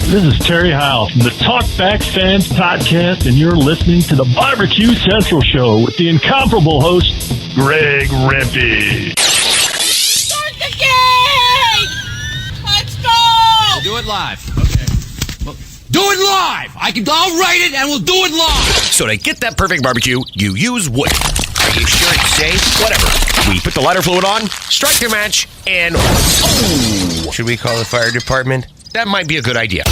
This is Terry Howe from the Talkback Fans Podcast, and you're listening to the BBQ Central Show with the incomparable host, Greg Rempe. Start the game! Let's go! We'll do it live. Okay. Well, do it live! I'll write it and we'll do it live! So to get that perfect barbecue, you use wood. Are you sure it's safe? Whatever. We put the lighter fluid on, strike your match, and... Oh! Should we call the fire department? That might be a good idea.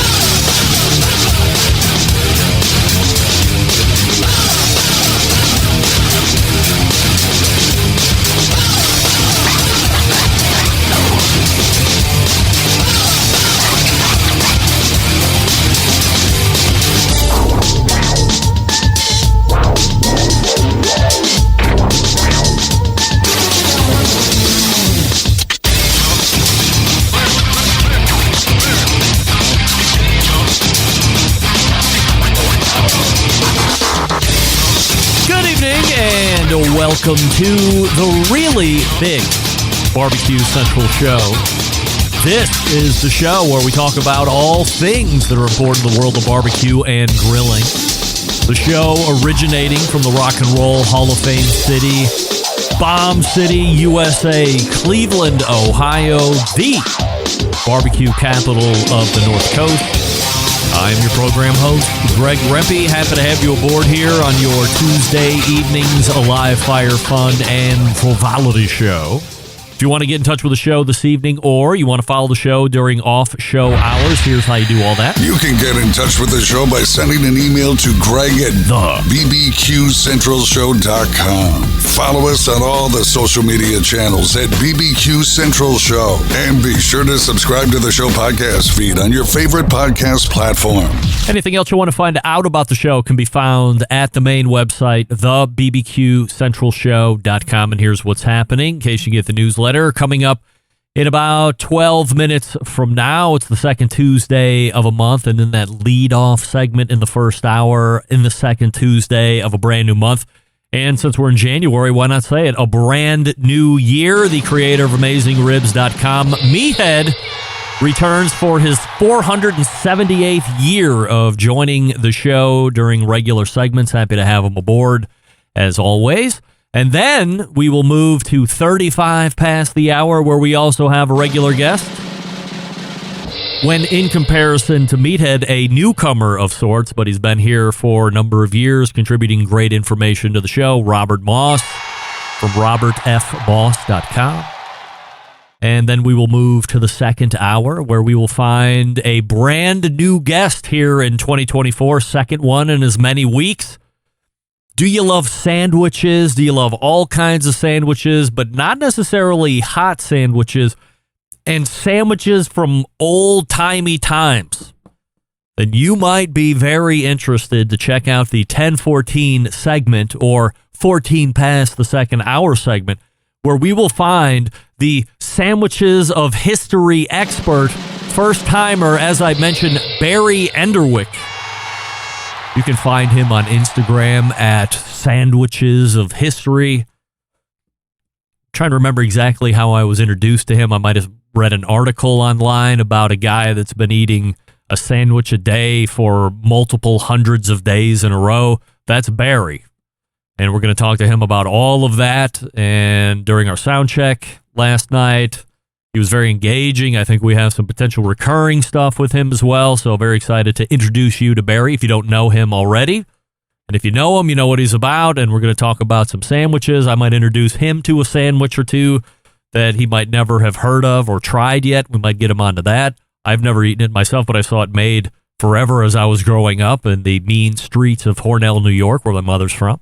And welcome to the really big BBQ Central Show. This is the show where we talk about all things that are important in the world of barbecue and grilling. The show originating from the Rock and Roll Hall of Fame city, Bomb City, USA, Cleveland, Ohio, the barbecue capital of the North Coast. I am your program host, Greg Rempe. Happy to have you aboard here on your Tuesday evening's live fire fun and frivolity show. If you want to get in touch with the show this evening or you want to follow the show during off-show hours, here's how you do all that. You can get in touch with the show by sending an email to Greg at BBQCentralShow.com. Follow us on all the social media channels at BBQ Central Show. And be sure to subscribe to the show podcast feed on your favorite podcast platform. Anything else you want to find out about the show can be found at the main website, thebbqcentralshow.com. And here's what's happening in case you get the newsletter. Coming up in about 12 minutes from now. It's the second Tuesday of a month, and then that lead-off segment in the first hour in the second Tuesday of a brand new month. And since we're in January, why not say it? A brand new year. The creator of AmazingRibs.com, Meathead, returns for his 478th year of joining the show during regular segments. Happy to have him aboard, as always. And then we will move to 35 past the hour, where we also have a regular guest. When in comparison to Meathead, a newcomer of sorts, but he's been here for a number of years, contributing great information to the show, Robert Moss from robertfmoss.com. And then we will move to the second hour, where we will find a brand new guest here in 2024, second one in as many weeks. Do you love sandwiches? Do you love all kinds of sandwiches, but not necessarily hot sandwiches, and sandwiches from old-timey times? Then you might be very interested to check out the 1014 segment, or 14 past the second hour segment, where we will find the sandwiches of history expert, first-timer, as I mentioned, Barry Enderwick. You can find him on Instagram at Sandwiches of History. I'm trying to remember exactly how I was introduced to him. I might have read an article online about a guy that's been eating a sandwich a day for multiple hundreds of days in a row. That's Barry. And we're going to talk to him about all of that. And during our sound check last night, he was very engaging. I think we have some potential recurring stuff with him as well. So very excited to introduce you to Barry if you don't know him already. And if you know him, you know what he's about. And we're going to talk about some sandwiches. I might introduce him to a sandwich or two that he might never have heard of or tried yet. We might get him onto that. I've never eaten it myself, but I saw it made forever as I was growing up in the mean streets of Hornell, New York, where my mother's from.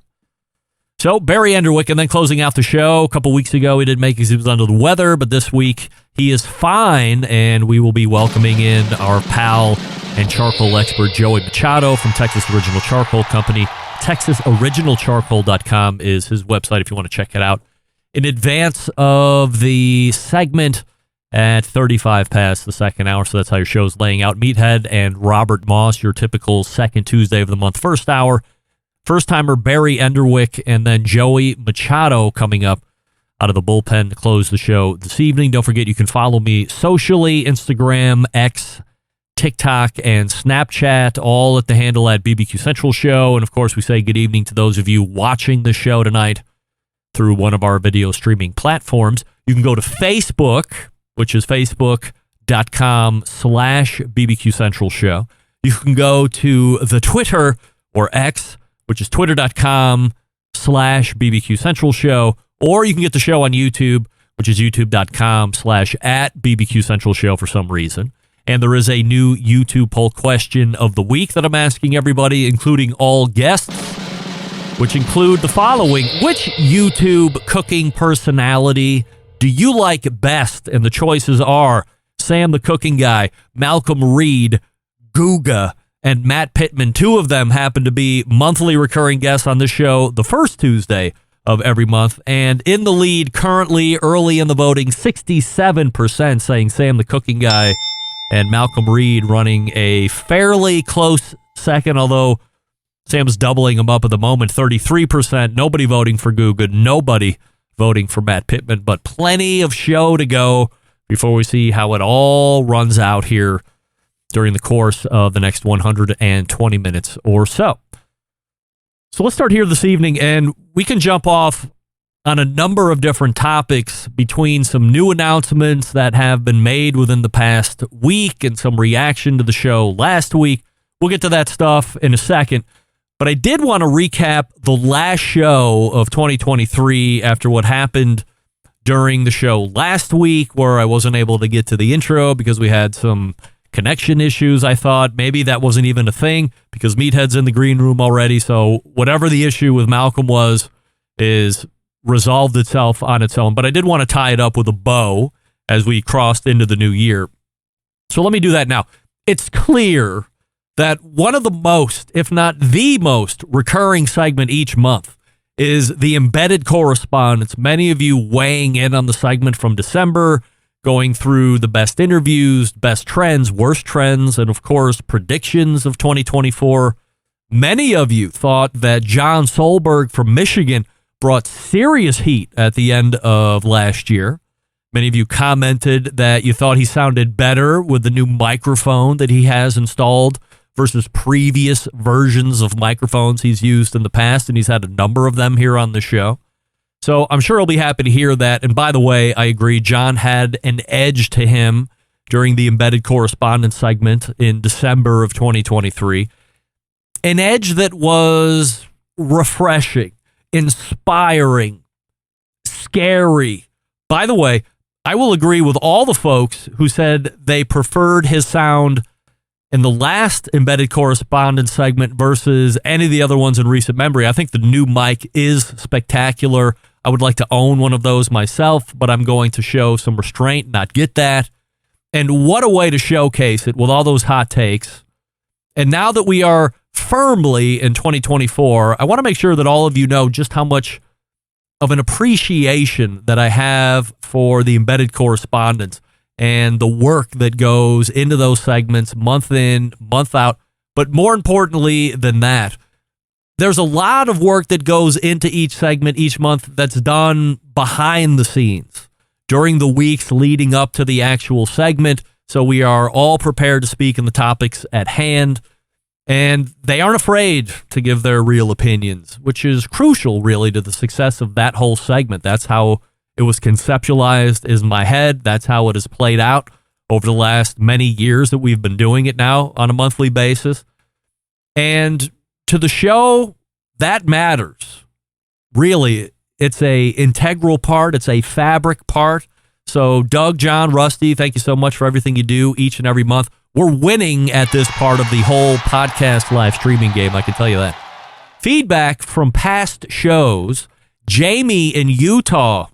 So Barry Enderwick, and then closing out the show, a couple weeks ago he didn't make it because he was under the weather, but this week he is fine, and we will be welcoming in our pal and charcoal expert Joey Machado from Texas Original Charcoal Company. TexasOriginalCharcoal.com is his website if you want to check it out. In advance of the segment at 35 past the second hour, so that's how your show's laying out. Meathead and Robert Moss, your typical second Tuesday of the month, first hour. First-timer Barry Enderwick, and then Joey Machado coming up out of the bullpen to close the show this evening. Don't forget, you can follow me socially, Instagram, X, TikTok and Snapchat, all at the handle at BBQ Central Show. And of course, we say good evening to those of you watching the show tonight through one of our video streaming platforms. You can go to Facebook, which is facebook.com/BBQ Central Show. You can go to the Twitter or X, which is twitter.com/BBQ Central Show, or you can get the show on YouTube, which is youtube.com/@BBQ Central Show for some reason. And there is a new YouTube poll question of the week that I'm asking everybody, including all guests, which include the following. Which YouTube cooking personality do you like best? And the choices are Sam the Cooking Guy, Malcolm Reed, Guga, and Matt Pittman. Two of them happen to be monthly recurring guests on this show the first Tuesday of every month. And in the lead currently, early in the voting, 67% saying Sam the Cooking Guy, and Malcolm Reed running a fairly close second, although Sam's doubling them up at the moment, 33%. Nobody voting for Guga, nobody voting for Matt Pittman, but plenty of show to go before we see how it all runs out here during the course of the next 120 minutes or so. So let's start here this evening, and we can jump off on a number of different topics between some new announcements that have been made within the past week and some reaction to the show last week. We'll get to that stuff in a second. But I did want to recap the last show of 2023 after what happened during the show last week, where I wasn't able to get to the intro because we had some connection issues. I thought maybe that wasn't even a thing because Meathead's in the green room already. So whatever the issue with Malcolm is resolved itself on its own. But I did want to tie it up with a bow as we crossed into the new year. So let me do that now. It's clear that one of the most, if not the most, recurring segment each month is the embedded correspondence. Many of you weighing in on the segment from December, going through the best interviews, best trends, worst trends, and of course, predictions of 2024. Many of you thought that John Solberg from Michigan brought serious heat at the end of last year. Many of you commented that you thought he sounded better with the new microphone that he has installed versus previous versions of microphones he's used in the past, and he's had a number of them here on the show. So I'm sure he'll be happy to hear that. And by the way, I agree, John had an edge to him during the embedded correspondence segment in December of 2023. An edge that was refreshing, inspiring, scary. By the way, I will agree with all the folks who said they preferred his sound in the last embedded correspondence segment versus any of the other ones in recent memory. I think the new mic is spectacular. I would like to own one of those myself, but I'm going to show some restraint, not get that. And what a way to showcase it with all those hot takes. And now that we are firmly in 2024, I want to make sure that all of you know just how much of an appreciation that I have for the embedded correspondence and the work that goes into those segments month in, month out. But more importantly than that, there's a lot of work that goes into each segment each month that's done behind the scenes during the weeks leading up to the actual segment. So we are all prepared to speak in the topics at hand. And they aren't afraid to give their real opinions, which is crucial, really, to the success of that whole segment. That's how it was conceptualized in my head. That's how it has played out over the last many years that we've been doing it now on a monthly basis. And to the show, that matters. Really, it's a integral part. It's a fabric part. So Doug, John, Rusty, thank you so much for everything you do each and every month. We're winning at this part of the whole podcast live streaming game, I can tell you that. Feedback from past shows. Jamie in Utah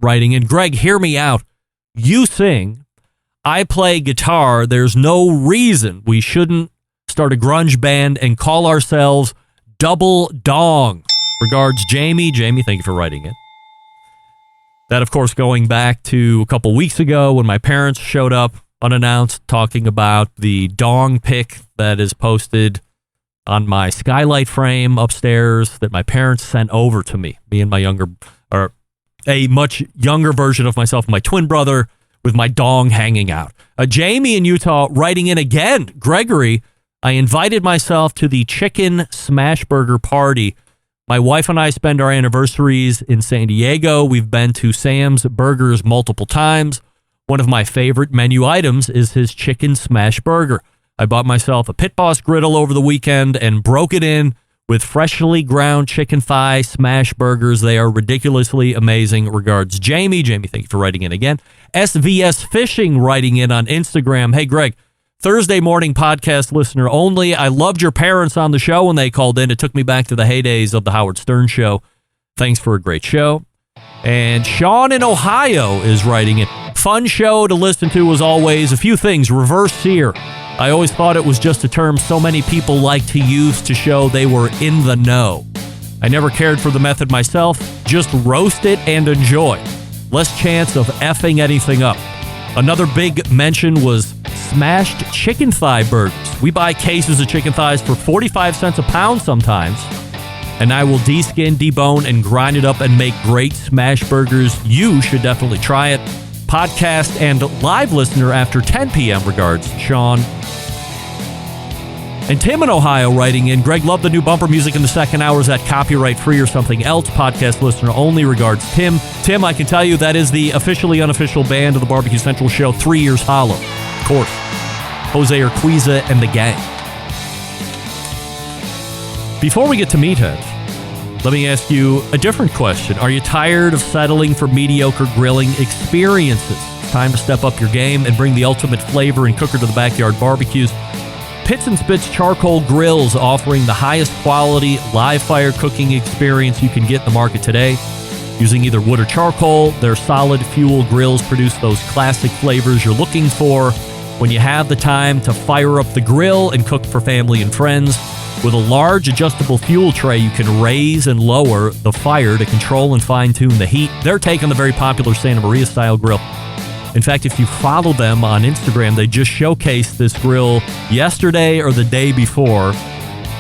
writing in, Greg, hear me out. You sing. I play guitar. There's no reason we shouldn't start a grunge band and call ourselves Double Dong. Regards, Jamie. Jamie, thank you for writing it. That, of course, going back to a couple weeks ago when my parents showed up unannounced, talking about the dong pic that is posted on my skylight frame upstairs that my parents sent over to me and my younger, or a much younger version of myself, my twin brother. with my dong hanging out. Jamie in Utah writing in again. Gregory, I invited myself to the chicken smash burger party. My wife and I spend our anniversaries in San Diego. We've been to Sam's Burgers multiple times. One of my favorite menu items is his chicken smash burger. I bought myself a Pit Boss griddle over the weekend and broke it in with freshly ground chicken thigh smash burgers. They are ridiculously amazing. Regards, Jamie. Jamie, thank you for writing in again. SVS Fishing writing in on Instagram. Hey, Greg, Thursday morning podcast listener only. I loved your parents on the show when they called in. It took me back to the heydays of the Howard Stern show. Thanks for a great show. And Sean in Ohio is writing in. Fun show to listen to as always. A few things. Reverse sear. I always thought it was just a term so many people like to use to show they were in the know. I never cared for the method myself. Just roast it and enjoy. Less chance of effing anything up. Another big mention was smashed chicken thigh burgers. We buy cases of chicken thighs for 45 cents a pound sometimes. And I will de-skin, debone, and grind it up and make great smash burgers. You should definitely try it. Podcast and live listener after 10 p.m. Regards, Sean. And Tim in Ohio writing in, Greg, love the new bumper music in the second hour. Is that copyright free or something else? Podcast listener only. Regards, Tim. Tim, I can tell you that is the officially unofficial band of the Barbecue Central show, 3 Years Hollow. Of course. Jose Urquiza and the gang. Before we get to Meathead, let me ask you a different question. Are you tired of settling for mediocre grilling experiences? It's time to step up your game and bring the ultimate flavor and cooker to the backyard barbecues. Pits and Spits Charcoal Grills, offering the highest quality live fire cooking experience you can get in the market today. Using either wood or charcoal, their solid fuel grills produce those classic flavors you're looking for when you have the time to fire up the grill and cook for family and friends. With a large adjustable fuel tray, you can raise and lower the fire to control and fine-tune the heat. They're taking the very popular Santa Maria style grill. In fact, if you follow them on Instagram, they just showcased this grill yesterday or the day before.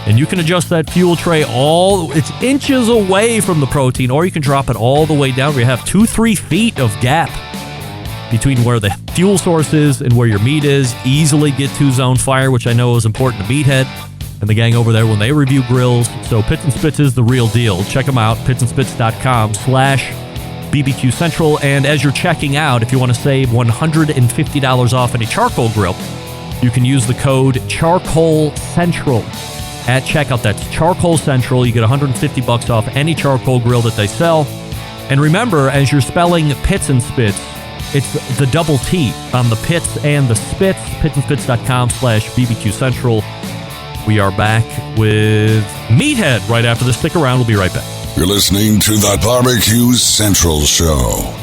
And you can adjust that fuel tray it's inches away from the protein, or you can drop it all the way down where you have 2-3 feet of gap between where the fuel source is and where your meat is. Easily get 2-zone fire, which I know is important to Meathead and the gang over there when they review grills. So Pits and Spits is the real deal. Check them out, pitsandspits.com/BBQ Central. And as you're checking out, if you want to save $150 off any charcoal grill, you can use the code Charcoal Central at checkout. That's Charcoal Central. You get $150 off any charcoal grill that they sell. And remember, as you're spelling Pits and Spits, it's the double T on the pits and the spits. pitsandspits.com/BBQ Central. We are back with Meathead right after this. Stick around. We'll be right back. You're listening to the Barbecue Central Show.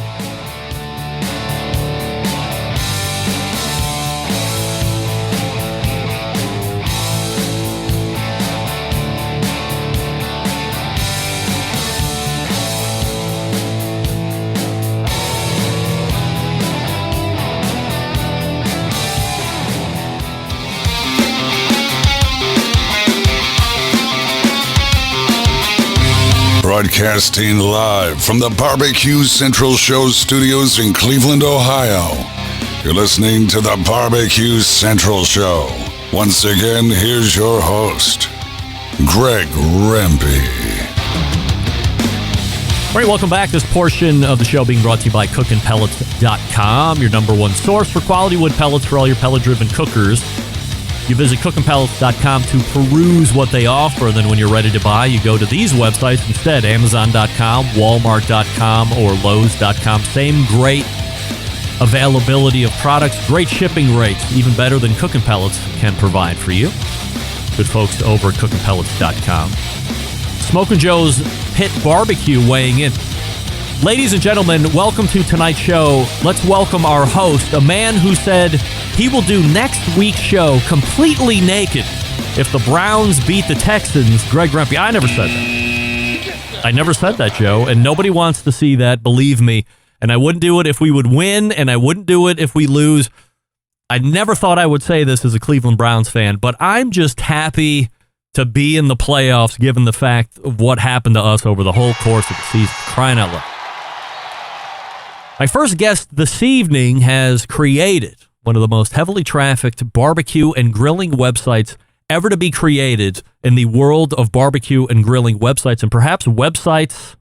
Broadcasting live from the Barbecue Central Show studios in Cleveland, Ohio. You're listening to the Barbecue Central Show. Once again, here's your host, Greg Rempe. All right, welcome back. This portion of the show being brought to you by cookinpellets.com, your number one source for quality wood pellets for all your pellet-driven cookers. You visit cookinpellets.com to peruse what they offer, and then when you're ready to buy, you go to these websites instead, Amazon.com, Walmart.com, or Lowe's.com. Same great availability of products, great shipping rates, even better than Cookin' Pellets can provide for you. Good folks over at cookinpellets.com. Smokin' Joe's Pit Barbecue weighing in. Ladies and gentlemen, welcome to tonight's show. Let's welcome our host, a man who said he will do next week's show completely naked if the Browns beat the Texans. Greg Rempe. I never said that. I never said that, Joe, and nobody wants to see that, believe me. And I wouldn't do it if we would win, and I wouldn't do it if we lose. I never thought I would say this as a Cleveland Browns fan, but I'm just happy to be in the playoffs given the fact of what happened to us over the whole course of the season. Crying out loud. My first guest this evening has created one of the most heavily trafficked barbecue and grilling websites ever to be created in the world of barbecue and grilling websites, and perhaps websites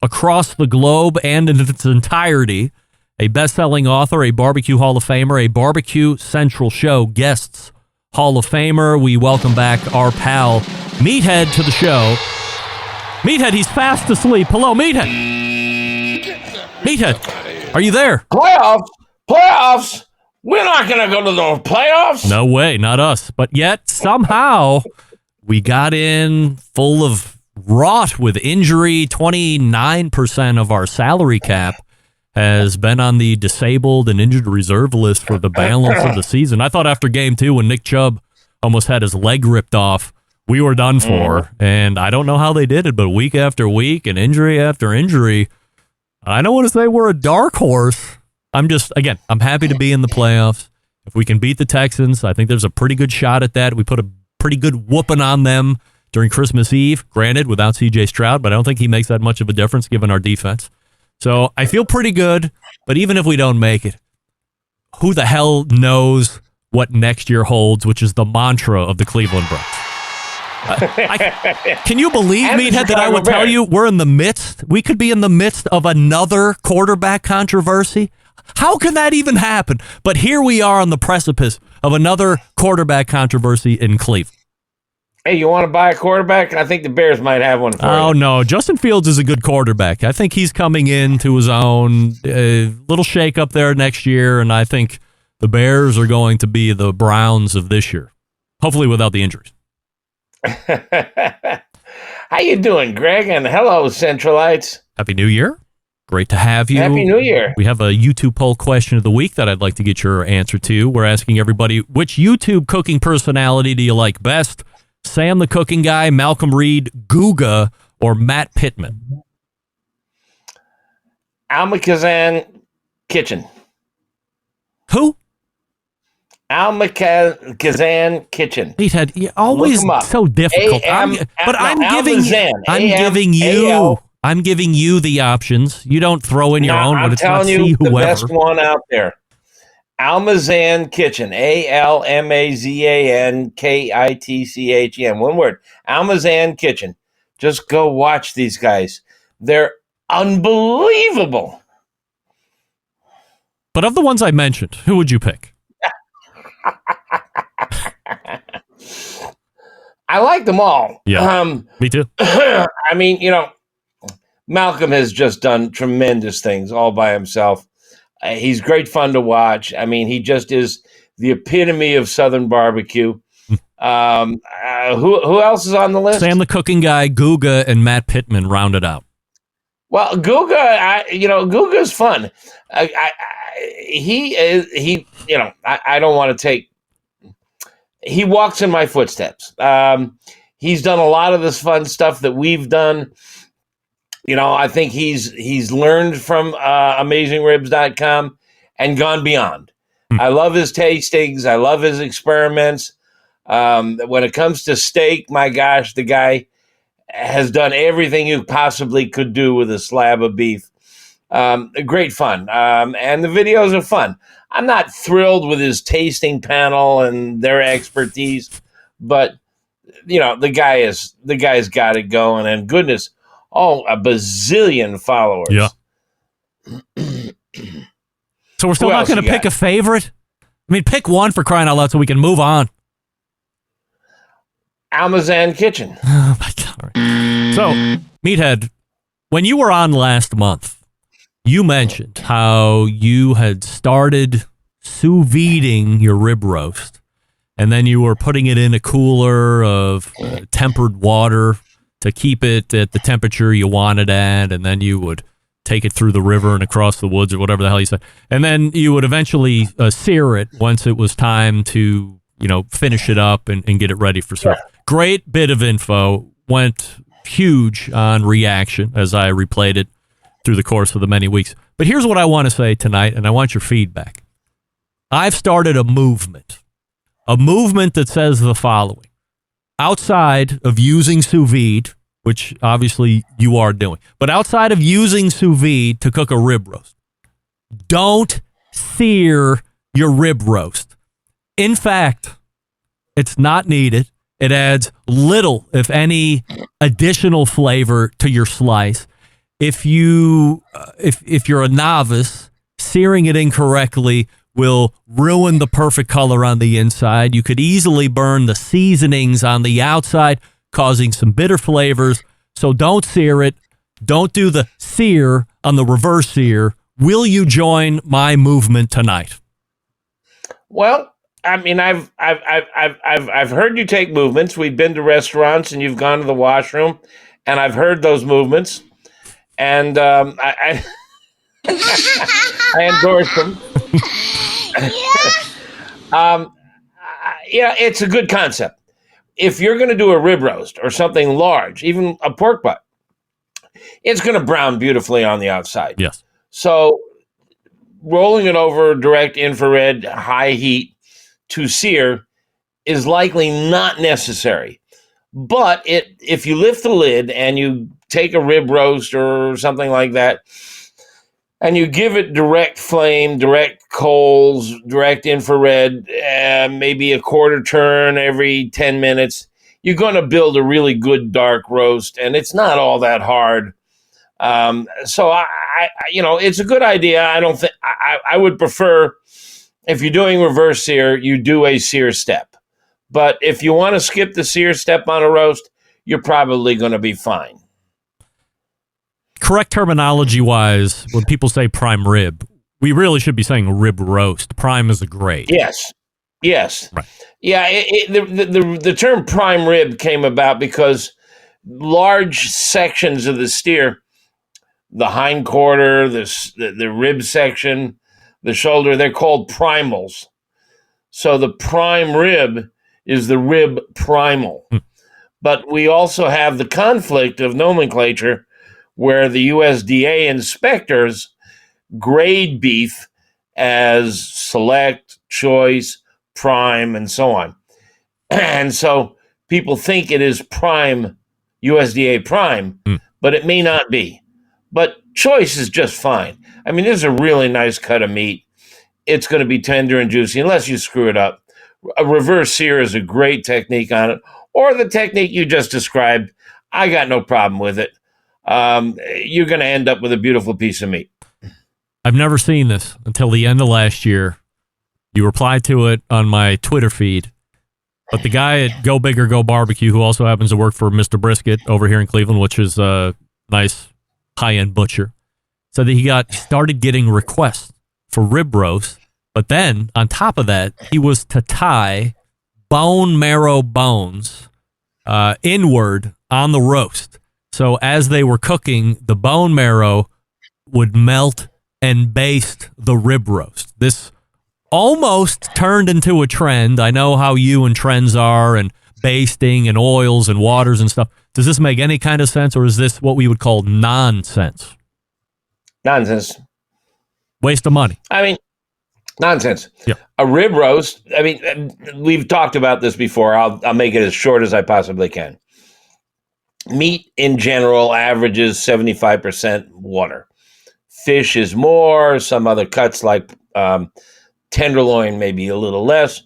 across the globe and in its entirety. A best-selling author, a barbecue Hall of Famer, a Barbecue Central Show guests Hall of Famer. We welcome back our pal Meathead to the show. Meathead, he's fast asleep. Hello, Meathead. Meathead, are you there? Playoffs. We're not going to go to the playoffs. No way, not us. But yet, somehow, we got in full of rot with injury. 29% of our salary cap has been on the disabled and injured reserve list for the balance of the season. I thought after game 2, when Nick Chubb almost had his leg ripped off, we were done for. And I don't know how they did it, but week after week and injury after injury, I don't want to say we're a dark horse. I'm happy to be in the playoffs. If we can beat the Texans, I think there's a pretty good shot at that. We put a pretty good whooping on them during Christmas Eve, granted, without C.J. Stroud, but I don't think he makes that much of a difference given our defense. So I feel pretty good, but even if we don't make it, who the hell knows what next year holds, which is the mantra of the Cleveland Browns. Can you believe, Meathead, that I would tell you we could be in the midst of another quarterback controversy? How can that even happen? But here we are on the precipice of another quarterback controversy in Cleveland. Hey, you want to buy a quarterback? I think the Bears might have one for you. Oh, no. Justin Fields is a good quarterback. I think he's coming into his own. Little shake up there next year, and I think the Bears are going to be the Browns of this year, hopefully without the injuries. How you doing, Greg? And hello, Centralites. Happy New Year. Great to have you. Happy New Year. We have a YouTube poll question of the week that I'd like to get your answer to. We're asking everybody, which YouTube cooking personality do you like best? Sam the Cooking Guy, Malcolm Reed, Guga, or Matt Pittman? Almakazan Kitchen. Who? Almakazan Kitchen. Meathead, you're always so difficult. I'm giving you the options. You don't throw in your own. I'm telling you, the best one out there. Almazan Kitchen. ALMAZAN KITCHEN. One word. Almazan Kitchen. Just go watch these guys. They're unbelievable. But of the ones I mentioned, who would you pick? I like them all. Yeah, me too. I mean, Malcolm has just done tremendous things all by himself. He's great fun to watch. I mean, he just is the epitome of Southern barbecue. Who else is on the list? Sam the Cooking Guy, Guga, and Matt Pittman rounded out. Well, Guga's fun. I don't want to take. He walks in my footsteps. He's done a lot of this fun stuff that we've done. I think he's learned from AmazingRibs.com and gone beyond. I love his tastings. I love his experiments. When it comes to steak, my gosh, the guy has done everything you possibly could do with a slab of beef. Great fun. And the videos are fun. I'm not thrilled with his tasting panel and their expertise, but the guy's got it going, and goodness, a bazillion followers. Yeah. So we're still not going to pick a favorite? I mean, pick one for crying out loud so we can move on. Almazan Kitchen. Oh, my God. So, Meathead, when you were on last month, you mentioned how you had started sous videing your rib roast, and then you were putting it in a cooler of tempered water to keep it at the temperature you wanted at, and then you would take it through the river and across the woods or whatever the hell you said. And then you would eventually sear it once it was time to, finish it up and get it ready for service. Yeah. Great bit of info. Went huge on reaction as I replayed it through the course of the many weeks. But here's what I want to say tonight, and I want your feedback. I've started a movement that says the following. Outside of using sous vide, which obviously you are doing, but outside of using sous vide to cook a rib roast, don't sear your rib roast. In fact, it's not needed. It adds little, if any, additional flavor to your slice. If you're a novice, searing it incorrectly will ruin the perfect color on the inside. You could easily burn the seasonings on the outside, causing some bitter flavors. So don't sear it. Don't do the sear on the reverse sear. Will you join my movement tonight? Well, I mean, I've heard you take movements. We've been to restaurants and you've gone to the washroom, and I've heard those movements, and I endorse them. Yeah, it's a good concept. If you're going to do a rib roast or something large, even a pork butt, it's going to brown beautifully on the outside. Yes. So rolling it over direct infrared, high heat to sear is likely not necessary. But if you lift the lid and you take a rib roast or something like that, and you give it direct flame, direct coals, direct infrared, maybe a quarter turn every 10 minutes, you're going to build a really good dark roast, and it's not all that hard. So I it's a good idea. I don't think I would prefer, if you're doing reverse sear, you do a sear step. But if you want to skip the sear step on a roast, you're probably going to be fine. Correct terminology-wise, when people say prime rib, we really should be saying rib roast. Prime is a grade. Yes. Right. Yeah, the term prime rib came about because large sections of the steer, the hind quarter, the rib section, the shoulder, they're called primals. So the prime rib is the rib primal. But we also have the conflict of nomenclature where the USDA inspectors grade beef as select, choice, prime, and so on. And so people think it is prime, USDA prime, but it may not be. But choice is just fine. I mean, this is a really nice cut of meat. It's going to be tender and juicy unless you screw it up. A reverse sear is a great technique on it, or the technique you just described. I got no problem with it. You're going to end up with a beautiful piece of meat. I've never seen this until the end of last year. You replied to it on my Twitter feed. But the guy at Go Big or Go Barbecue, who also happens to work for Mr. Brisket over here in Cleveland, which is a nice high-end butcher, said that he started getting requests for rib roast. But then, on top of that, he was to tie bone marrow bones inward on the roast. So as they were cooking, the bone marrow would melt and baste the rib roast. This almost turned into a trend. I know how you and trends are, and basting and oils and waters and stuff. Does this make any kind of sense, or is this what we would call nonsense? Nonsense. Waste of money. I mean, nonsense. Yeah. A rib roast, I mean, we've talked about this before. I'll make it as short as I possibly can. Meat in general averages 75% water. Fish is more. Some other cuts like tenderloin maybe a little less,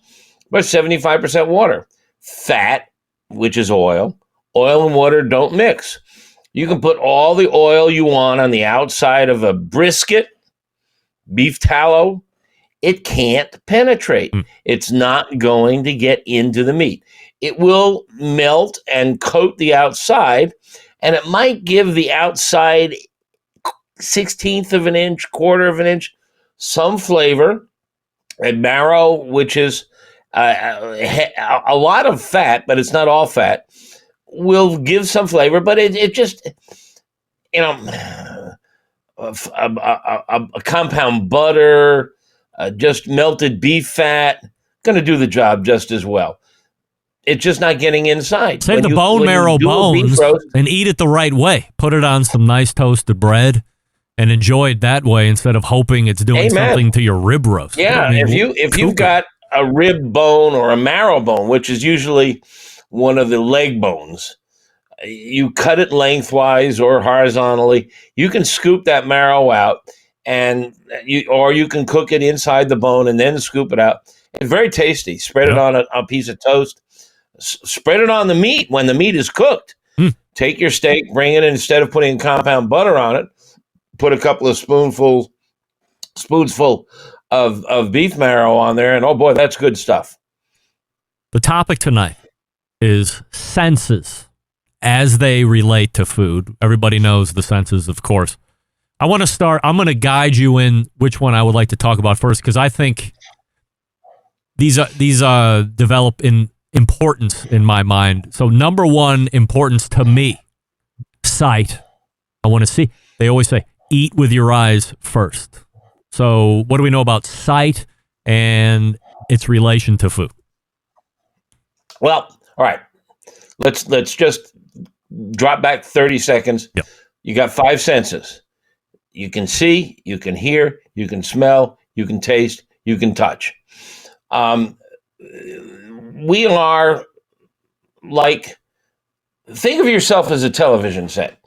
but 75% water. Fat, which is oil. Oil and water don't mix. You can put all the oil you want on the outside of a brisket, beef tallow. It can't penetrate. It's not going to get into the meat. It will melt and coat the outside, and it might give the outside 1/16 of an inch, quarter of an inch, some flavor. And marrow, which is a lot of fat, but it's not all fat, will give some flavor, but it just, a compound butter, just melted beef fat, going to do the job just as well. It's just not getting inside. Save the bone marrow bones and eat it the right way. Put it on some nice toasted bread and enjoy it that way instead of hoping it's doing something to your rib roast. Yeah, I mean, if you've got a rib bone or a marrow bone, which is usually one of the leg bones, you cut it lengthwise or horizontally. You can scoop that marrow out and you can cook it inside the bone and then scoop it out. It's very tasty. Spread it on a piece of toast. Spread it on the meat when the meat is cooked. Take your steak, bring it in, instead of putting compound butter on it, put a couple of spoonsful of beef marrow on there, and oh boy, that's good stuff. The topic tonight is senses as they relate to food. Everybody knows the senses, of course. I'm going to guide you in which one I would like to talk about first, because I think these develop in importance in my mind. So number one importance to me, sight. I want to see. They always say, eat with your eyes first. So what do we know about sight and its relation to food? Well, all right. Let's just drop back 30 seconds. Yep. You got 5 senses. You can see, you can hear, you can smell, you can taste, you can touch. We are like, think of yourself as a television set.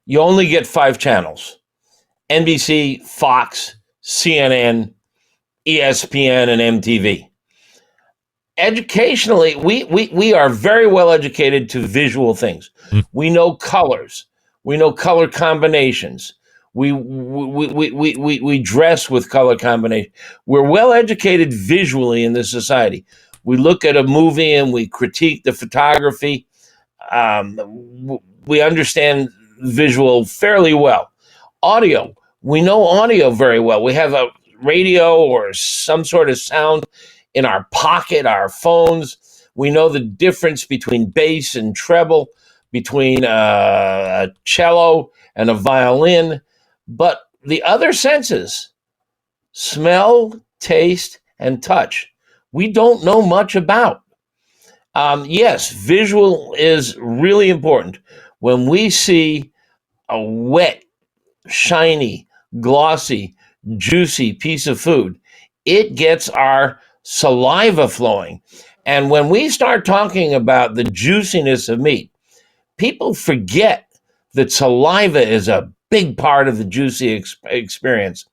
You only get 5 channels: NBC, Fox, CNN, ESPN, and MTV. Educationally, we are very well educated to visual things. We know colors. We know color combinations. We dress with color combination. We're well educated visually in this society. We look at a movie and we critique the photography. We understand visual fairly well. Audio, we know audio very well. We have a radio or some sort of sound in our pocket, our phones. We know the difference between bass and treble, between a cello and a violin. But the other senses, smell, taste, and touch, we don't know much about. Yes, visual is really important. When we see a wet, shiny, glossy, juicy piece of food, it gets our saliva flowing. And when we start talking about the juiciness of meat, people forget that saliva is a big part of the juicy experience.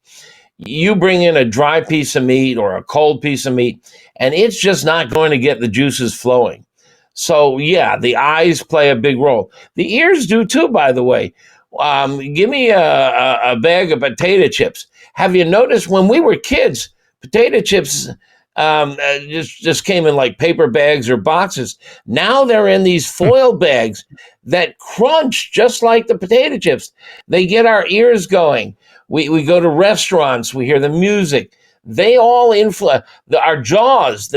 You bring in a dry piece of meat or a cold piece of meat, and it's just not going to get the juices flowing. So, yeah, the eyes play a big role. The ears do too, by the way. Give me a bag of potato chips. Have you noticed when we were kids, potato chips just came in like paper bags or boxes. Now they're in these foil bags that crunch just like the potato chips. They get our ears going. We go to restaurants, we hear the music. They all influence our jaws.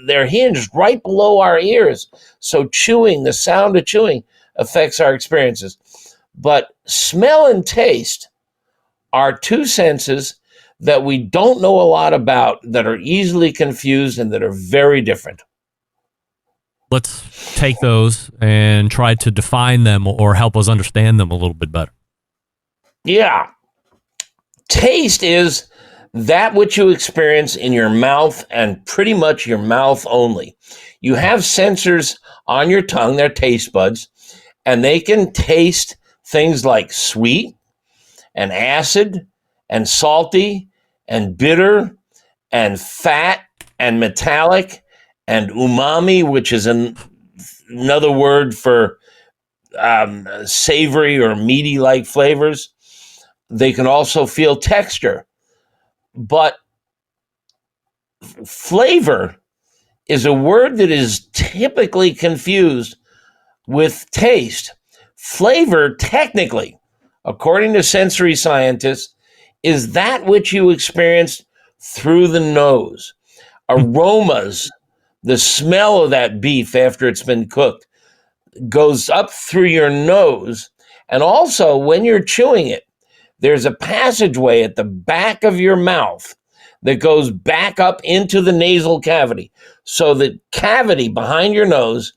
They're hinged right below our ears. So chewing, the sound of chewing affects our experiences. But smell and taste are 2 senses that we don't know a lot about, that are easily confused and that are very different. Let's take those and try to define them or help us understand them a little bit better. Yeah. Taste is that which you experience in your mouth and pretty much your mouth only. You have sensors on your tongue, they're taste buds, and they can taste things like sweet and acid and salty and bitter and fat and metallic and umami, which is another word for savory or meaty-like flavors. They can also feel texture. But flavor is a word that is typically confused with taste. Flavor, technically, according to sensory scientists, is that which you experience through the nose. Aromas, the smell of that beef after it's been cooked, goes up through your nose. And also, when you're chewing it, there's a passageway at the back of your mouth that goes back up into the nasal cavity. So the cavity behind your nose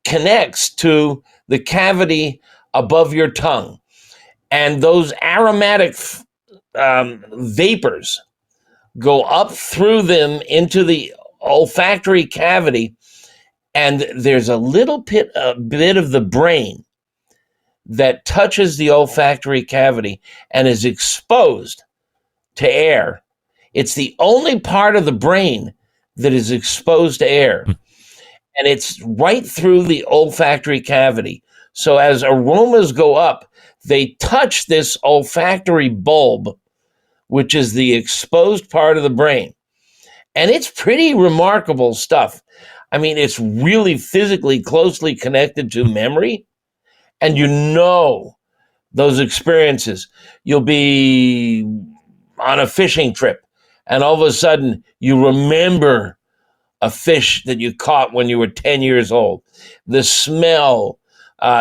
connects to the cavity above your tongue. And those aromatic vapors go up through them into the olfactory cavity. And there's a little bit of the brain that touches the olfactory cavity and is exposed to air. It's the only part of the brain that is exposed to air. And it's right through the olfactory cavity. So as aromas go up, they touch this olfactory bulb, which is the exposed part of the brain. And it's pretty remarkable stuff. I mean, it's really physically closely connected to memory. And those experiences. You'll be on a fishing trip, and all of a sudden you remember a fish that you caught when you were 10 years old. The smell,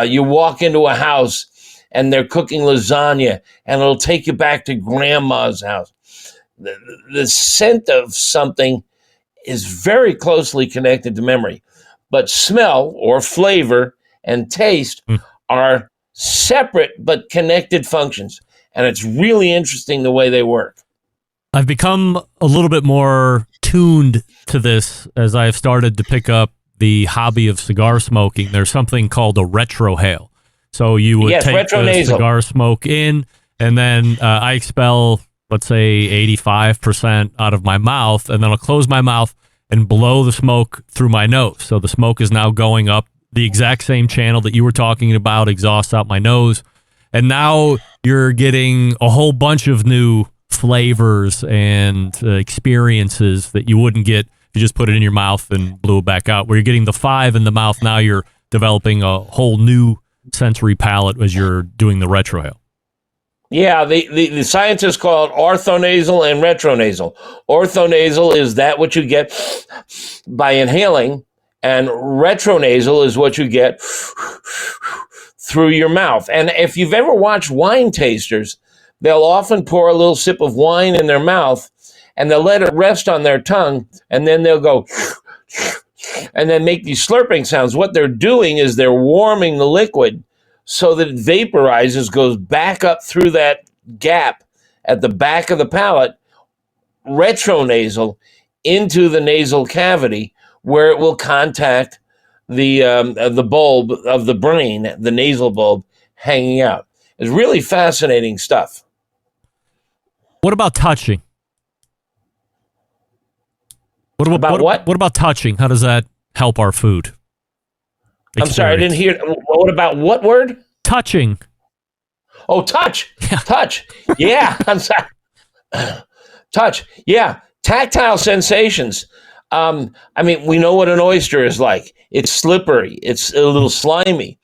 you walk into a house and they're cooking lasagna, and it'll take you back to grandma's house. The scent of something is very closely connected to memory, but smell or flavor and taste are separate but connected functions. And it's really interesting the way they work. I've become a little bit more tuned to this as I've started to pick up the hobby of cigar smoking. There's something called a retrohale. So you would take the cigar smoke in, and then I expel, let's say, 85% out of my mouth, and then I'll close my mouth and blow the smoke through my nose. So the smoke is now going up the exact same channel that you were talking about, exhaust out my nose. And now you're getting a whole bunch of new flavors and experiences that you wouldn't get if you just put it in your mouth and blew it back out. Where you're getting the 5 in the mouth, now you're developing a whole new sensory palette as you're doing the retrohale. Yeah, the scientists call it orthonasal and retronasal. Orthonasal is that what you get by inhaling, and retronasal is what you get through your mouth. And if you've ever watched wine tasters, they'll often pour a little sip of wine in their mouth, and they'll let it rest on their tongue, and then they'll go and then make these slurping sounds. What they're doing is they're warming the liquid so that it vaporizes, goes back up through that gap at the back of the palate, retronasal, into the nasal cavity, where it will contact the bulb of the brain, the nasal bulb hanging out. It's really fascinating stuff. What about touching? What about touching? How does that help our food experience? I'm sorry, I didn't hear. What about what word? Touching. Oh, touch. Yeah. Touch. Yeah, I'm sorry. Touch. Yeah, tactile sensations. I mean, we know what an oyster is like. It's slippery. It's a little slimy.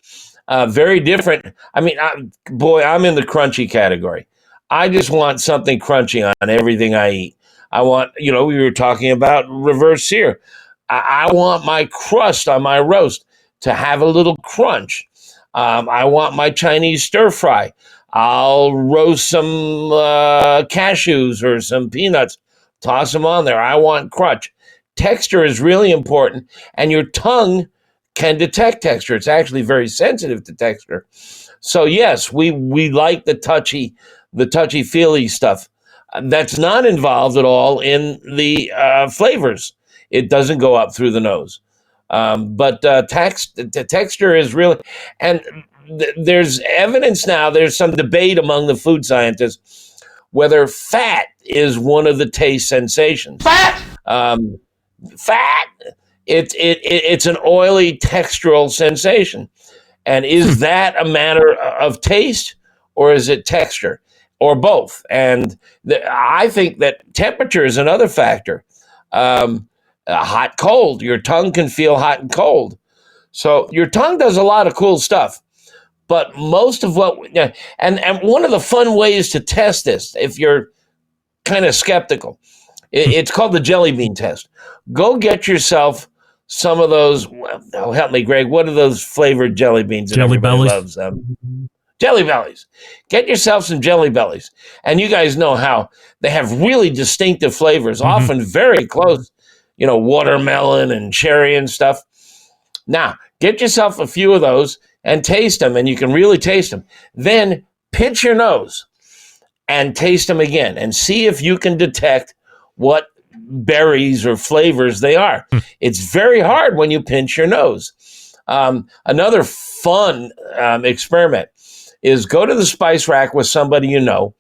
Very different. I mean, I'm in the crunchy category. I just want something crunchy on everything I eat. I want, we were talking about reverse sear. I want my crust on my roast to have a little crunch. I want my Chinese stir fry. I'll roast some cashews or some peanuts, toss them on there. I want crunch. Texture is really important, and your tongue can detect texture. It's actually very sensitive to texture. So yes, we like the touchy-feely stuff. That's not involved at all in the flavors. It doesn't go up through the nose. But the texture is really, and there's evidence now, there's some debate among the food scientists whether fat is one of the taste sensations. Fat! It's an oily textural sensation. And is that a matter of taste, or is it texture, or both? And I think that temperature is another factor. Hot, cold. Your tongue can feel hot and cold. So your tongue does a lot of cool stuff. But most of and one of the fun ways to test this, if you're kind of skeptical, it's called the jelly bean test. Go get yourself some of those. Help me, Greg. What are those flavored jelly beans that Jelly everybody Bellies. loves? Jelly Bellies. Get yourself some Jelly Bellies. And you guys know how they have really distinctive flavors, often very close, watermelon and cherry and stuff. Now, get yourself a few of those and taste them, and you can really taste them. Then pinch your nose and taste them again and see if you can detect what berries or flavors they are. It's very hard when you pinch your nose. Another fun experiment. is go to the spice rack with somebody you know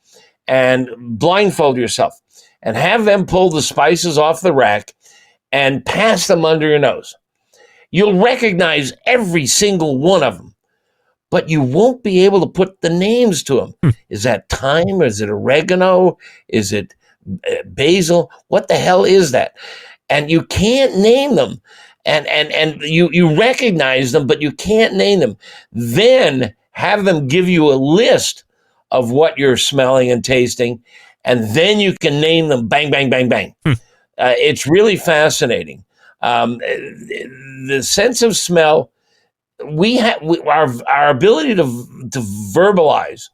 and blindfold yourself and have them pull the spices off the rack and pass them under your nose. You'll recognize every single one of them, but you won't be able to put the names to them. Is that thyme? Is it oregano? Is it basil? What the hell is that? And you can't name them. And you recognize them, but you can't name them. Then have them give you a list of what you're smelling and tasting, and then you can name them. Bang, bang, bang, bang. It's really fascinating. The sense of smell, our ability to verbalize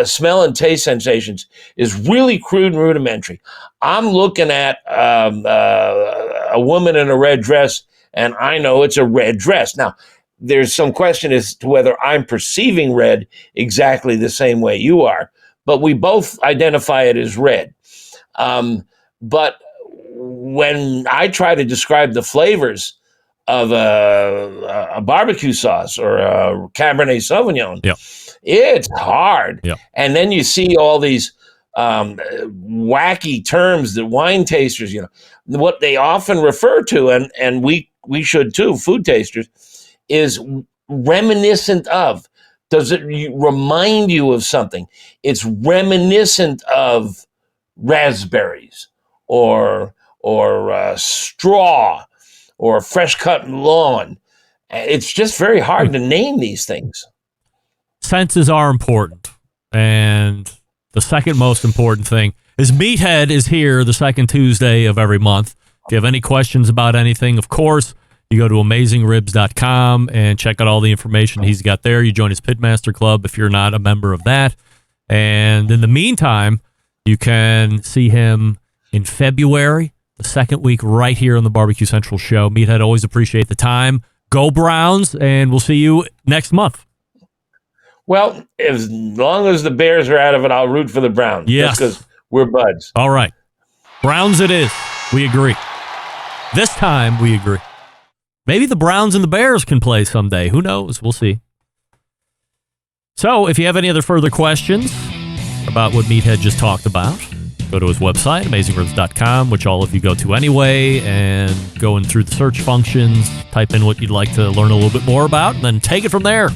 smell and taste sensations is really crude and rudimentary. I'm looking at a woman in a red dress, and I know it's a red dress. Now, there's some question as to whether I'm perceiving red exactly the same way you are, but we both identify it as red. But when I try to describe the flavors of a barbecue sauce or a Cabernet Sauvignon, it's hard. And then you see all these wacky terms that wine tasters, what they often refer to, and we should too, food tasters, is reminiscent of. Does it remind you of something? It's reminiscent of raspberries or straw or fresh cut lawn. It's just very hard to name these things. Senses are important. And the second most important thing is Meathead is here the second Tuesday of every month. If you have any questions about anything, of course, you go to AmazingRibs.com and check out all the information he's got there. You join his Pitmaster Club if you're not a member of that. And in the meantime, you can see him in February, the second week, right here on the Barbecue Central show. Meathead, always appreciate the time. Go Browns, and we'll see you next month. Well, as long as the Bears are out of it, I'll root for the Browns. Yes. Just because we're buds. All right. Browns it is. We agree. This time, we agree. Maybe the Browns and the Bears can play someday. Who knows? We'll see. So, if you have any other further questions about what Meathead just talked about, go to his website, AmazingRibs.com, which all of you go to anyway, and going through the search functions, type in what you'd like to learn a little bit more about, and then take it from there.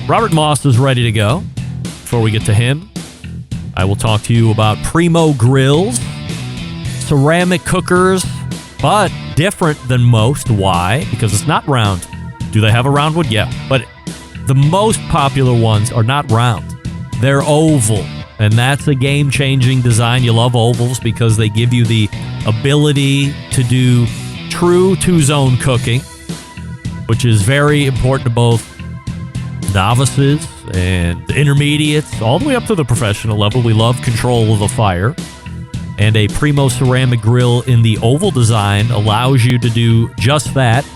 Robert Moss is ready to go. Before we get to him, I will talk to you about Primo grills, ceramic cookers, but different than most. Why? Because it's not round. Do they have a round one? Yeah. But the most popular ones are not round. They're oval. And that's a game-changing design. You love ovals because they give you the ability to do true two-zone cooking, which is very important to both novices and intermediates, all the way up to the professional level. We love control of the fire. And a Primo ceramic grill in the oval design allows you to do just that.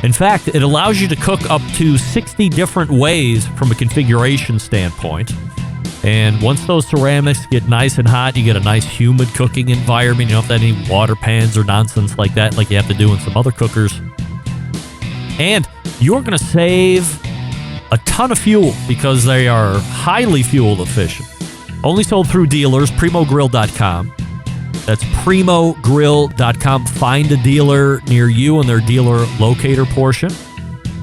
In fact, it allows you to cook up to 60 different ways from a configuration standpoint. And once those ceramics get nice and hot, you get a nice humid cooking environment. You don't have any water pans or nonsense like that like you have to do in some other cookers. And you're going to save a ton of fuel because they are highly fuel efficient. Only sold through dealers, primogrill.com. That's primogrill.com. Find a dealer near you in their dealer locator portion.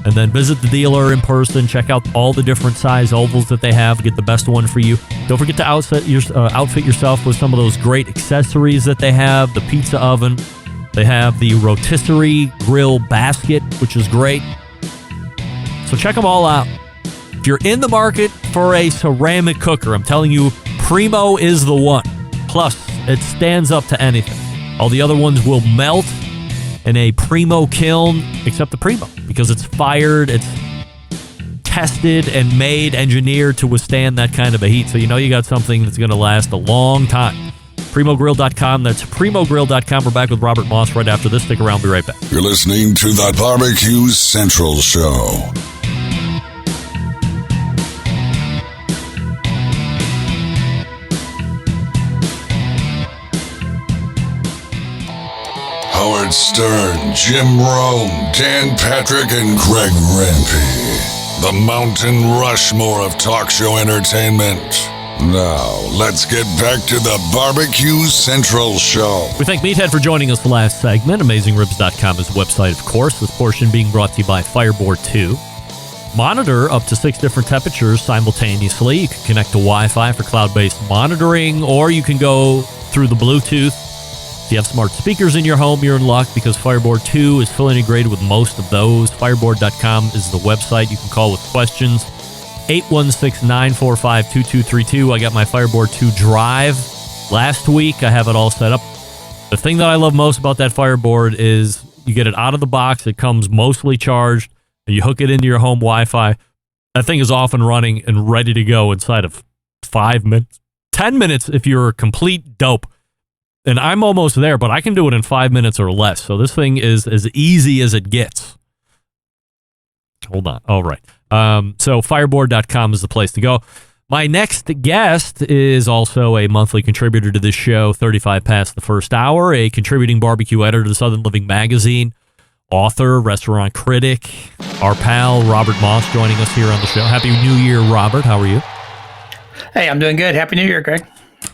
And then visit the dealer in person. Check out all the different size ovals that they have. Get the best one for you. Don't forget to outfit yourself with some of those great accessories that they have. The pizza oven. They have the rotisserie grill basket, which is great. So check them all out. If you're in the market for a ceramic cooker, I'm telling you, Primo is the one. Plus, it stands up to anything. All the other ones will melt in a Primo kiln, except the Primo, because it's fired, it's tested and made, engineered to withstand that kind of a heat. So you know you got something that's going to last a long time. Primogrill.com. That's primogrill.com. We're back with Robert Moss right after this. Stick around. Be right back. You're listening to the Barbecue Central Show. Howard Stern, Jim Rome, Dan Patrick, and Greg Rempe. the Mountain Rushmore of talk show entertainment. Now, let's get back to the Barbecue Central Show. We thank Meathead for joining us the last segment. AmazingRibs.com is the website, of course. This portion being brought to you by Fireboard 2. Monitor up to 6 different temperatures simultaneously. You can connect to Wi-Fi for cloud-based monitoring, or you can go through the Bluetooth. If you have smart speakers in your home, you're in luck because Fireboard 2 is fully integrated with most of those. Fireboard.com is the website. You can call with questions. 816-945-2232. I got my Fireboard 2 Drive last week. I have it all set up. The thing that I love most about that Fireboard is you get it out of the box. It comes mostly charged. And you hook it into your home Wi-Fi. That thing is off and running and ready to go inside of 5 minutes. 10 minutes if you're a complete dope. And I'm almost there, but I can do it in 5 minutes or less. So this thing is as easy as it gets. Hold on. All right. So fireboard.com is the place to go. My next guest is also a monthly contributor to this show, 35 past the first hour, a contributing barbecue editor to Southern Living magazine, author, restaurant critic, our pal Robert Moss joining us here on the show. Happy New Year, Robert. How are you? Hey, I'm doing good. Happy New Year, Greg.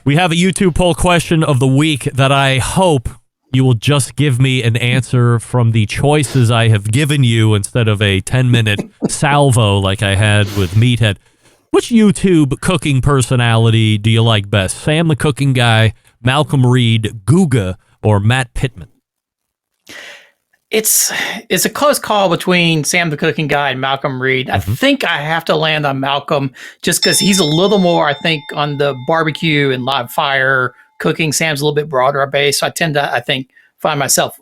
We have a YouTube poll question of the week that I hope you will just give me an answer from the choices I have given you instead of a 10-minute salvo like I had with Meathead. Which YouTube cooking personality do you like best? Sam the Cooking Guy, Malcolm Reed, Guga, or Matt Pittman? It's a close call between Sam the Cooking Guy and Malcolm Reed. I think I have to land on Malcolm just because he's a little more, I think, on the barbecue and live fire cooking. Sam's a little bit broader base, so I tend to, I think, find myself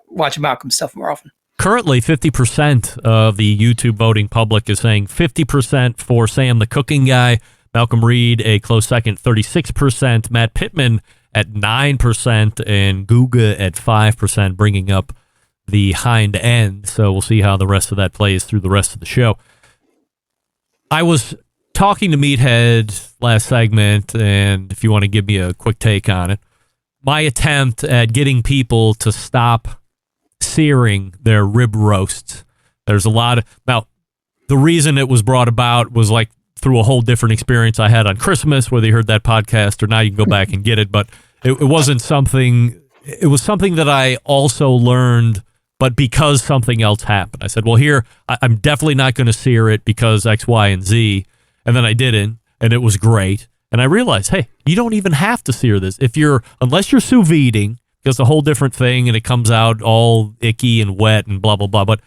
watching Malcolm's stuff more often. Currently, 50% of the YouTube voting public is saying 50% for Sam the Cooking Guy, Malcolm Reed a close second, 36%, Matt Pittman at 9%, and Guga at 5%, bringing up the hind end. So we'll see how the rest of that plays through the rest of the show. I was talking to Meathead last segment, and if you want to give me a quick take on it, my attempt at getting people to stop searing their rib roasts. There's a lot of... Now, the reason it was brought about was like through a whole different experience I had on Christmas, whether you heard that podcast or now you can go back and get it, but it wasn't something... It was something that I also learned, but because something else happened. I said, well, here, I'm definitely not going to sear it because X, Y, and Z. And then I didn't, and it was great. And I realized, hey, you don't even have to sear this. Unless you're sous videing, it's a whole different thing, and it comes out all icky and wet and blah, blah, blah. But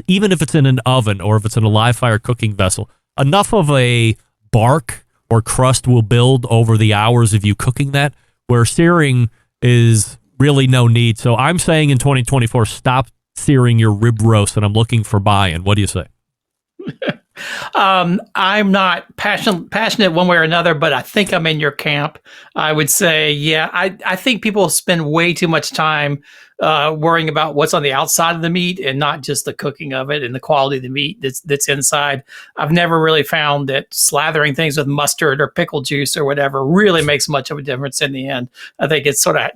even if it's in an oven or if it's in a live fire cooking vessel, enough of a bark or crust will build over the hours of you cooking that, where searing is really no need. So I'm saying in 2024, stop searing your rib roast, and I'm looking for buy-in. What do you say? I'm not passionate one way or another, but I think I'm in your camp. I would say, yeah, I think people spend way too much time worrying about what's on the outside of the meat and not just the cooking of it and the quality of the meat that's inside. I've never really found that slathering things with mustard or pickle juice or whatever really makes much of a difference in the end. I think it's sort of,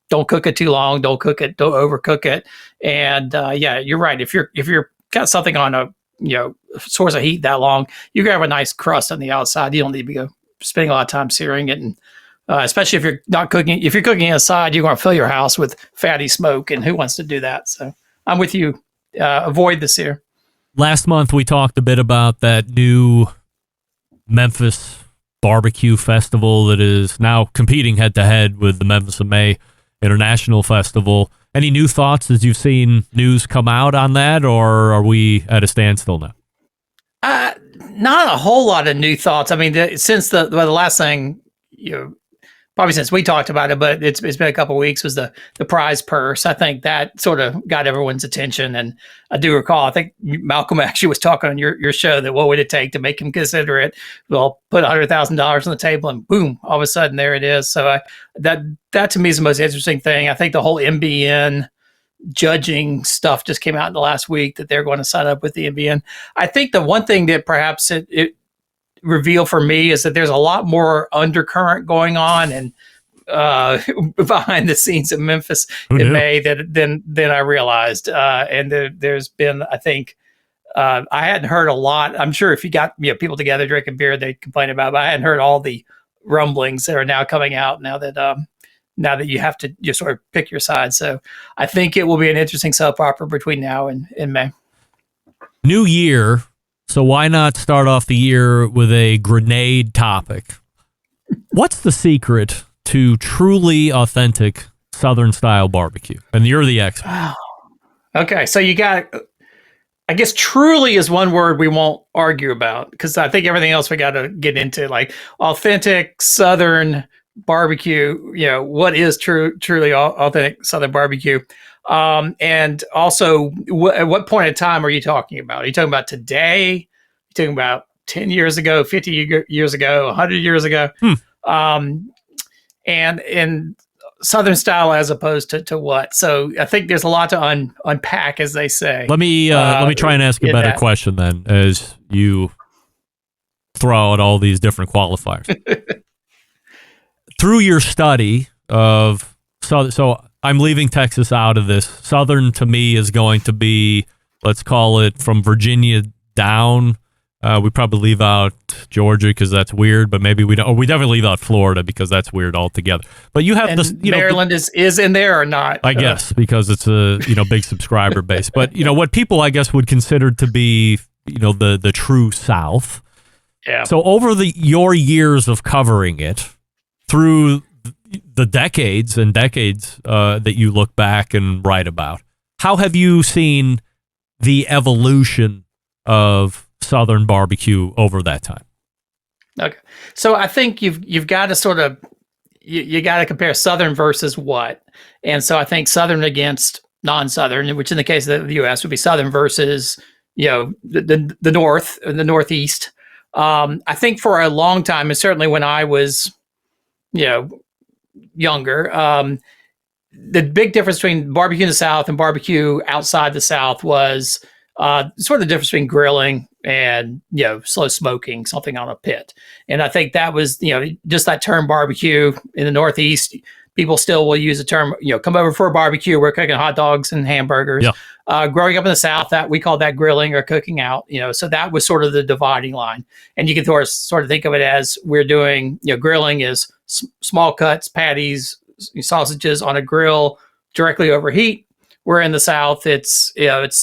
don't cook it too long, don't overcook it. And yeah, you're right. If you're got something on a source of heat that long, you can have a nice crust on the outside. You don't need to go spending a lot of time searing it, and especially if you're not cooking. If you're cooking inside, you're going to fill your house with fatty smoke, and who wants to do that? So I'm with you. Avoid the sear. Last month we talked a bit about that new Memphis barbecue festival that is now competing head to head with the Memphis in May International Festival. Any new thoughts as you've seen news come out on that, or are we at a standstill now? Not a whole lot of new thoughts. I mean, since the last thing, probably since we talked about it, but it's been a couple of weeks, was the prize purse. I think that sort of got everyone's attention. And I do recall, I think Malcolm actually was talking on your show that what would it take to make him consider it? Well, put $100,000 on the table and boom, all of a sudden there it is. So that to me is the most interesting thing. I think the whole MBN judging stuff just came out in the last week that they're going to sign up with the MBN. I think the one thing that perhaps it revealed for me is that there's a lot more undercurrent going on and behind the scenes in Memphis in May than I realized. And there's been, I think, I hadn't heard a lot. I'm sure if you got people together drinking beer, they'd complain about it, but I hadn't heard all the rumblings that are now coming out now that you have to just sort of pick your side. So I think it will be an interesting soap opera between now and May. New year, so why not start off the year with a grenade topic? What's the secret to truly authentic Southern style barbecue? And you're the expert. Wow. Okay, so you got, I guess truly is one word we won't argue about, because I think everything else we got to get into, like authentic Southern barbecue, what is truly authentic Southern barbecue? And also, at what point in time are you talking about? Are you talking about today? Are you talking about 10 years ago, 50 years ago, 100 years ago? And in Southern style as opposed to what? So I think there's a lot to unpack, as they say. Let me try and ask a better question then, as you throw out all these different qualifiers. Through your study of so I'm leaving Texas out of this. Southern to me is going to be, let's call it from Virginia down. We probably leave out Georgia because that's weird, but maybe we don't. Or we definitely leave out Florida because that's weird altogether. But you have this, Maryland is in there or not? I guess because it's a big subscriber base. But what people I guess would consider to be the true South. Yeah. So over your years of covering it, through the decades and decades that you look back and write about, how have you seen the evolution of Southern barbecue over that time? Okay, so I think you've got to sort of you got to compare Southern versus what, and so I think Southern against non-Southern, which in the case of the U.S. would be Southern versus the North and the Northeast. I think for a long time, and certainly when I was younger, the big difference between barbecue in the South and barbecue outside the South was sort of the difference between grilling and slow smoking something on a pit. And I think that was just that term barbecue in the Northeast. People still will use the term come over for a barbecue. We're cooking hot dogs and hamburgers. Yeah. Growing up in the South, that we called that grilling or cooking out. So that was sort of the dividing line. And you can sort of think of it as we're doing grilling is small cuts, patties, sausages on a grill directly over heat. Where in the South, it's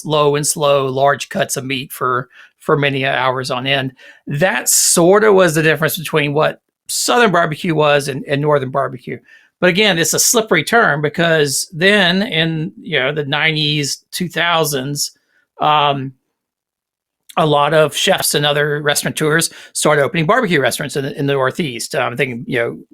low and slow, large cuts of meat for many hours on end. That sort of was the difference between what Southern barbecue was and Northern barbecue. But again, it's a slippery term because then in the 90s, 2000s, a lot of chefs and other restaurateurs started opening barbecue restaurants in the Northeast. I'm thinking,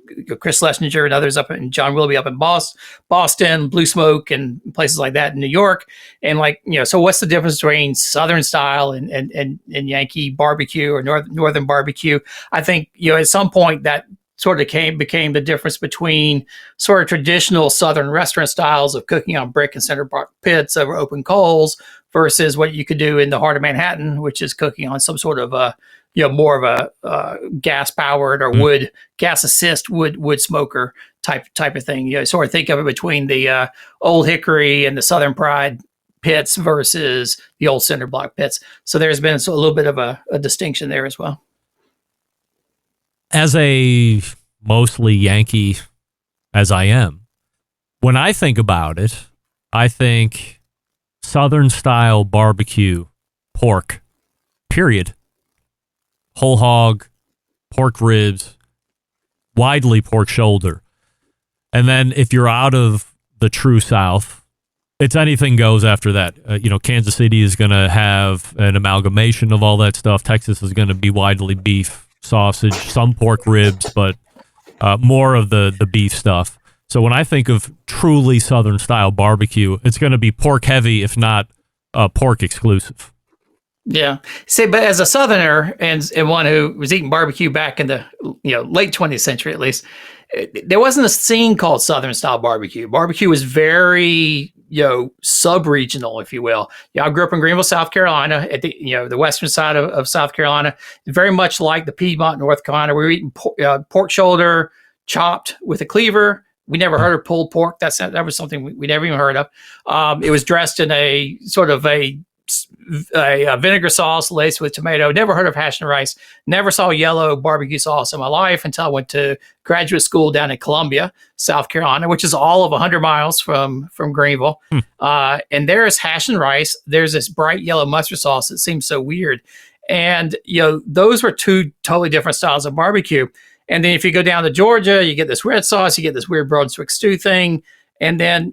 Chris Schlesinger and others John Willoughby up in Boston, Blue Smoke and places like that in New York. And so what's the difference between Southern style and Yankee barbecue or Northern barbecue? I think, at some point that sort of became the difference between sort of traditional Southern restaurant styles of cooking on brick and cinder block pits over open coals versus what you could do in the heart of Manhattan, which is cooking on some sort of more of a gas powered or gas assist wood smoker type of thing. Sort of think of it between the Old Hickory and the Southern Pride pits versus the old cinder block pits. So there's been a little bit of a distinction there as well. As a mostly Yankee as I am, when I think about it, I think Southern style barbecue, pork, period. Whole hog, pork ribs, widely pork shoulder. And then if you're out of the true South, it's anything goes after that. Kansas City is going to have an amalgamation of all that stuff. Texas is going to be widely beef, sausage, some pork ribs, but more of the beef stuff. So when I think of truly Southern style barbecue, it's going to be pork heavy, if not pork exclusive. Yeah. See, but as a Southerner and one who was eating barbecue back in the late 20th century, at least, there wasn't a scene called Southern style barbecue. Barbecue was very sub-regional, if you will. I grew up in Greenville, South Carolina, at the western side of South Carolina, very much like the Piedmont, North Carolina. We were eating pork shoulder chopped with a cleaver. We never heard of pulled pork. That was something we never even heard of. It was dressed in a sort of a a vinegar sauce laced with tomato. Never heard of hash and rice. Never saw yellow barbecue sauce in my life until I went to graduate school down in Columbia, South Carolina, which is all of 100 miles from Greenville. And there's hash and rice. There's this bright yellow mustard sauce that seems so weird. And, those were two totally different styles of barbecue. And then if you go down to Georgia, you get this red sauce, you get this weird Brunswick stew thing. And then